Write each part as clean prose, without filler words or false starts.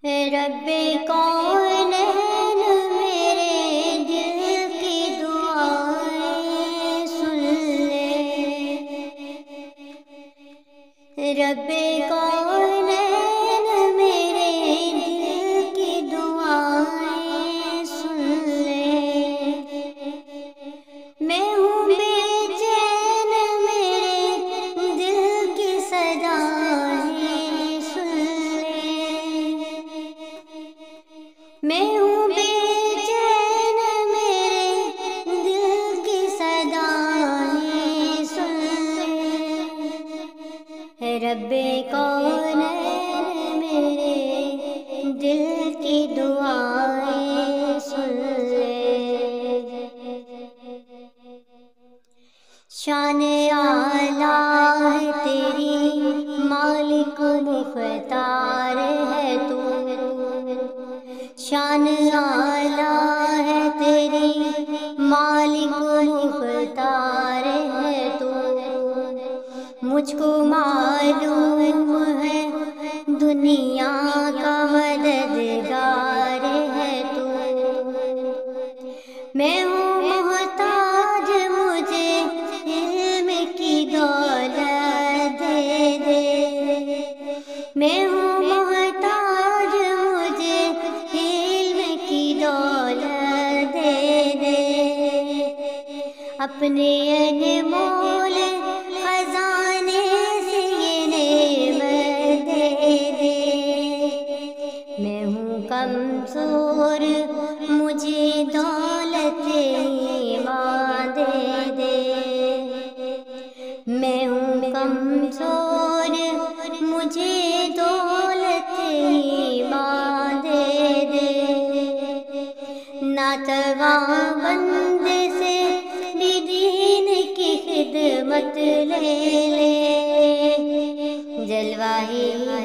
رب کونین میرے دل کی دعائیں سن لے، رب کونین میرے دل کی دعائیں سن لے، میں ہوں بے چین میرے دل کی صدائیں سن لے، میں ہوں بے چین میرے دل کی صدائیں سن لے، رب کونین میرے دل کی دعائیں سن لے، شان اعلیٰ ہے تیری مالک مختار ہے تو، شان اعلیٰ ہے تیری مالک مختار ہے تو، مجھ کو معلوم ہے دنیا کا مددگار ہے تو، میں ہوں محتاج مجھے علم کی دولت دے دے، میں ہوں محتاج مجھے علم کی دولت دے دے، اپنے انمول خزانے سے یہ نعمت دے دے، میں ہوں کمزور مجھے دولت ایمان دے دے، میں ہوں کمزور مجھے دولت ایمان دے دے، ناتواں بندے سے بھی دین کی خدمت لے لے، جلوہ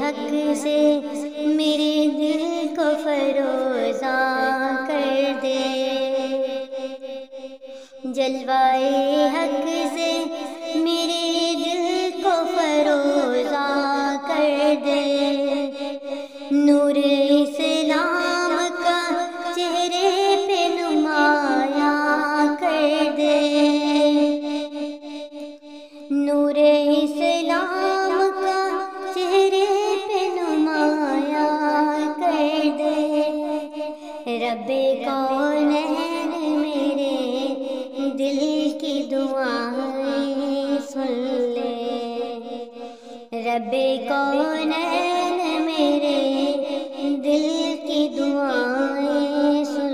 حق سے میرے دل کو فروزاں کر دے، جلوہ حق سے میرے دل کو فروزاں کر دے، نور اسلام کا چہرے پہ نمایاں کر دے، نور اسلام کا چہرے پہ نمایاں کر دے، رب کونین میرے دل کی دعائیں سن لے، رب کونین میرے دل کی دعائیں سن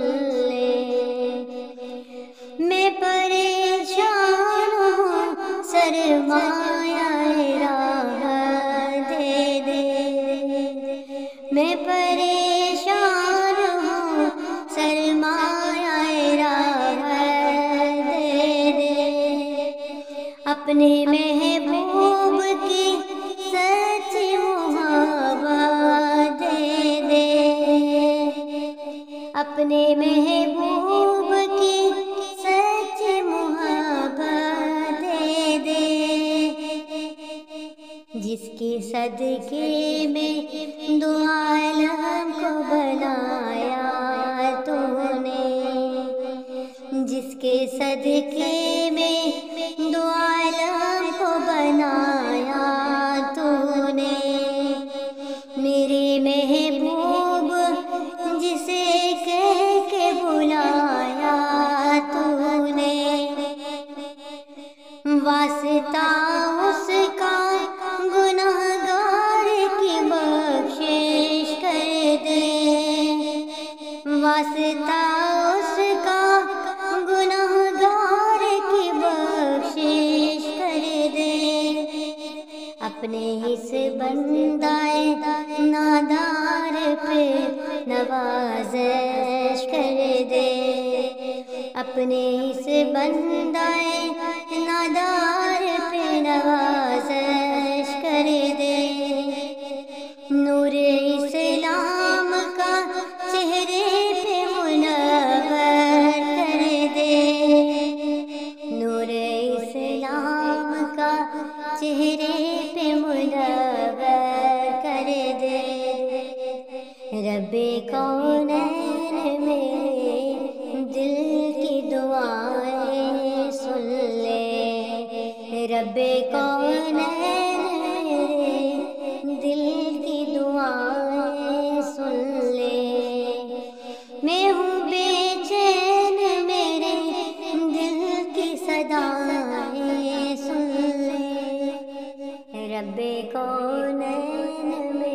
لے، میں پریشان ہوں سرمایہ راہ دے دے، میں پریشان ہوں سرمایہ راہ دے دے، اپنے محبوب کی سچی محبت دے دے، اپنے محبوب کی سچی محبت دے دے، جس کے صدقے میں دو عالم کو بنایا تو نے، جس کے صدقے میں دو عالم کو بنایا تو نے، میرے محبوب جسے کہہ کے بلایا تو نے، واسطہ اس کا گنہگار کی بخشش کر دے، واسطہ اس کا گنہگار کی بخشش کر دے، اپنے اس بندائے نادار پہ نوازش کر دے، اپنے اس بندائے نادار پہ نوازش کر دے، نور اسلام کا چہرے پہ منور کر دے، نور اسلام کا چہرے پہ منور کر دے، رب کونین میرے دل کی دعائیں سن لے، رب کونین میرے دل کی دعائیں سن لے، میں ہوں بے چین میرے دل کی صدائیں سن لے، رب کونین